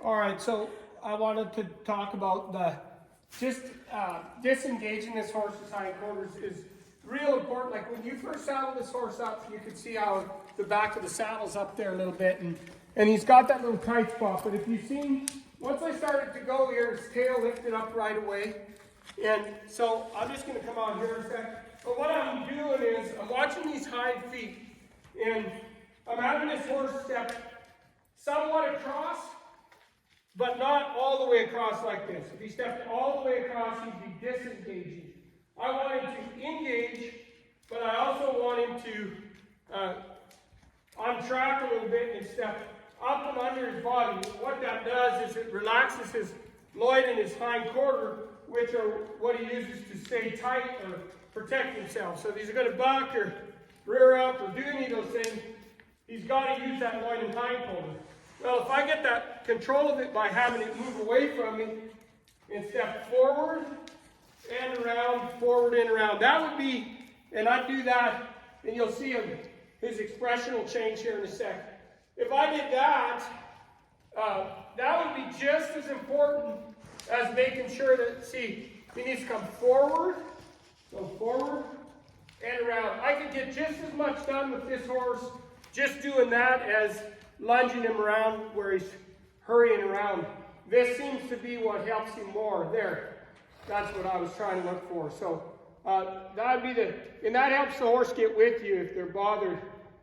All right, so I wanted to talk about disengaging this horse's hindquarters is real important. Like when you first saddle this horse up, you can see how the back of the saddle's up there a little bit, and he's got that little tight spot. But if you've seen, once I started to go here, his tail lifted up right away. And so I'm just going to come out here a sec. But what I'm doing is I'm watching these hind feet, and I'm having this horse step somewhat across, but not all the way across like this. If he stepped all the way across, he'd be disengaging. I want him to engage, but I also want him to untrack a little bit and step up and under his body. What that does is it relaxes his loin and his hind quarter, which are what he uses to stay tight or protect himself. So if he's going to buck or rear up or do any of those things, he's got to use that loin and hind quarter. Well, if I get that control of it by having it move away from me and step forward and around, forward and around, that would be, and I do that, and you'll see his expression will change here in a second. If I did that, that would be just as important as making sure that, see, he needs to come forward, go forward and around. I could get just as much done with this horse just doing that as lunging him around where he's hurrying around. This seems to be what helps him more. There, that's what I was trying to look for. So that would be and that helps the horse get with you if they're bothered.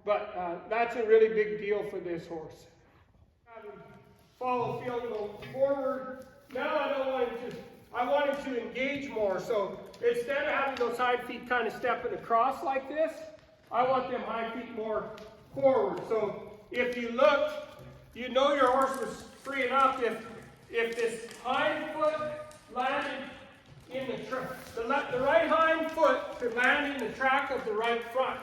But that's a really big deal for this horse. Follow field, go forward. Now I don't want him to, I want him to engage more. So instead of having those hind feet kind of stepping across like this, I want them hind feet more forward. So if you looked, you know your horse was free enough if this hind foot landed in the right hind foot could land in the track of the right front.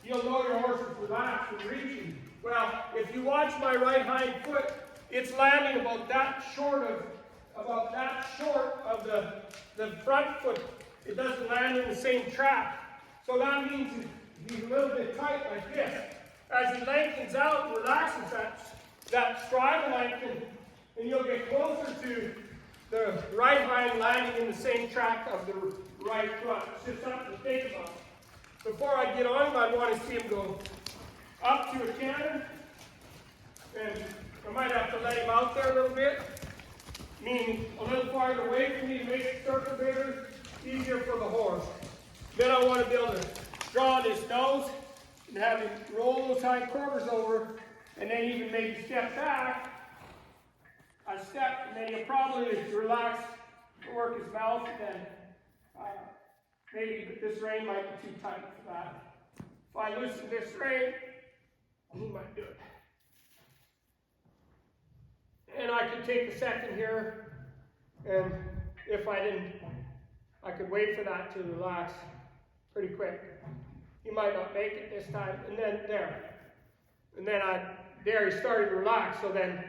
You'll know your horse is relaxed and reaching. Well, if you watch my right hind foot, it's landing about that short of the front foot. It doesn't land in the same track. So that means he's a little bit tight like this. As he lengthens out and relaxes, that stride will lengthen, and you'll get closer to the right hind landing in the same track of the right front. It's just something to think about. Before I get on him, I want to see him go up to a canter, and I might have to let him out there a little bit, meaning a little farther away from me to make the circle bigger, easier for the horse. Then I want to be able to draw on his nose and have him roll those hind quarters over, and then even maybe step back. I step, and then he'll probably relax, work his mouth, and then maybe this rein might be too tight for that. If I loosen this rein, he might do it. And I could take a second here, and if I didn't, I could wait for that to relax pretty quick. He might not make it this time, and then there. And then he started to relax, so then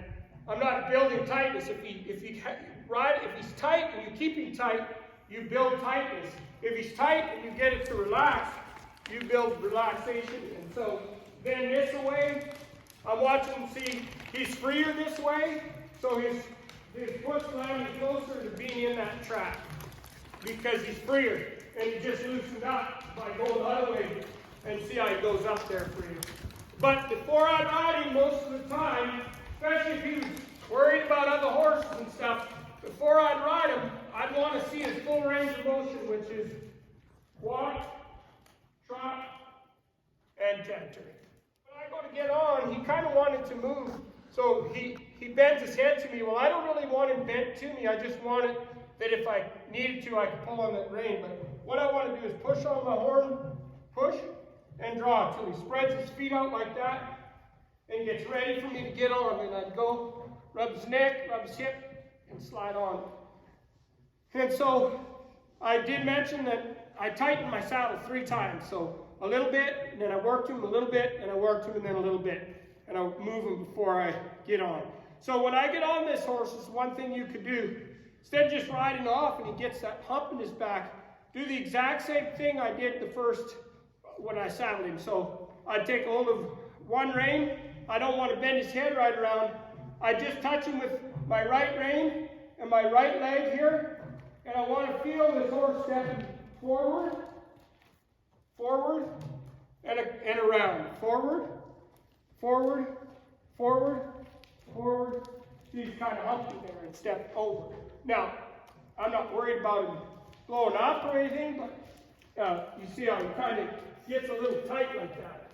I'm not building tightness. If he's tight and you keep him tight, you build tightness. If he's tight and you get it to relax, you build relaxation. And so then this way, I'm watching him see he's freer this way, so his foot's landing closer to being in that track because he's freer. And he just loosened up by going the other way, and see how he goes up there for you. But before I ride him most of the time, especially if he was worried about other horses and stuff, before I'd ride him, I'd want to see his full range of motion, which is walk, trot, and canter. When I go to get on, he kind of wanted to move, so he bends his head to me. Well, I don't really want him bent to me. I just wanted that if I needed to, I could pull on that rein. But what I want to do is push on my horn, push, and draw until he spreads his feet out like that and gets ready for me to get on. And I'd go, rub his neck, rub his hip, and slide on. And so I did mention that I tightened my saddle 3 times. So a little bit, and then I worked him a little bit, and I worked him, and then a little bit. And I'll move him before I get on. So when I get on this horse, this is one thing you could do. Instead of just riding off and he gets that hump in his back, do the exact same thing I did when I saddled him. So I'd take a hold of one rein. I don't want to bend his head right around. I just touch him with my right rein and my right leg here, and I want to feel this horse stepping forward, forward, and around. Forward, forward, forward, forward. He's kind of humpy there and step over. Now, I'm not worried about him blowing up or anything, but you see how he kind of gets a little tight like that.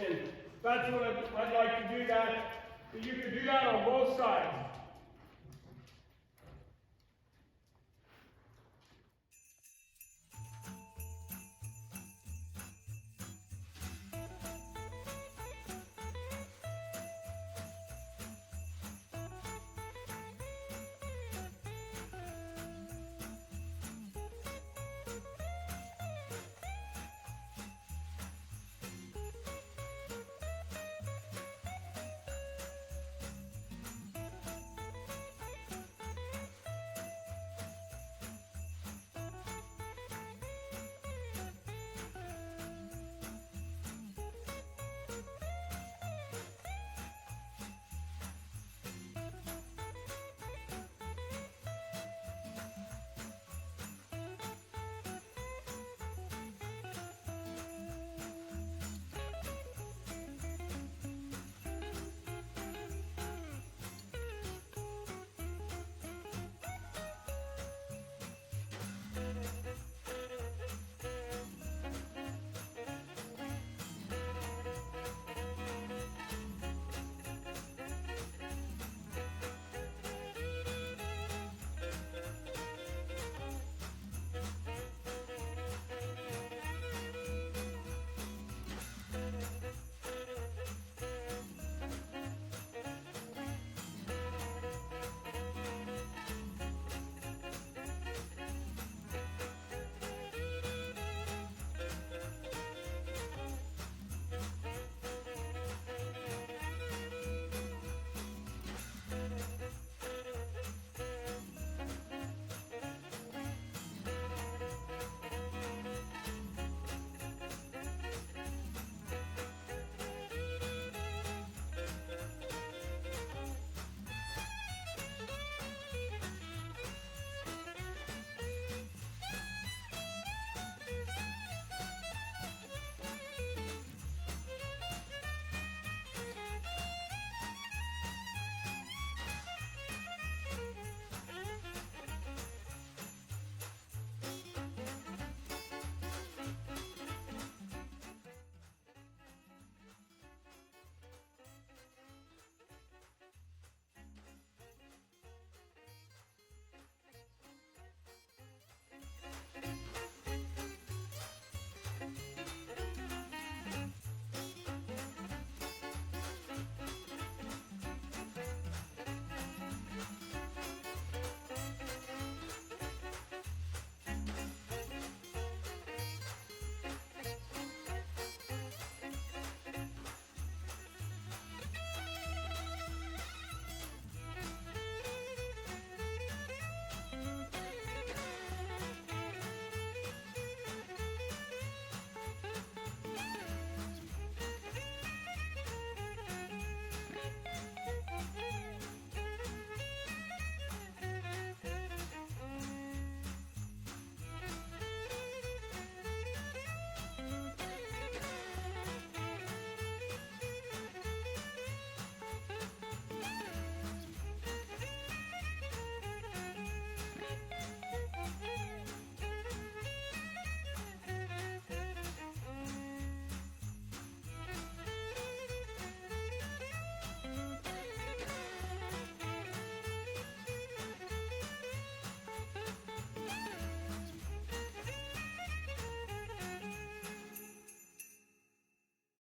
And that's what I'd like to do that. You can do that on both sides.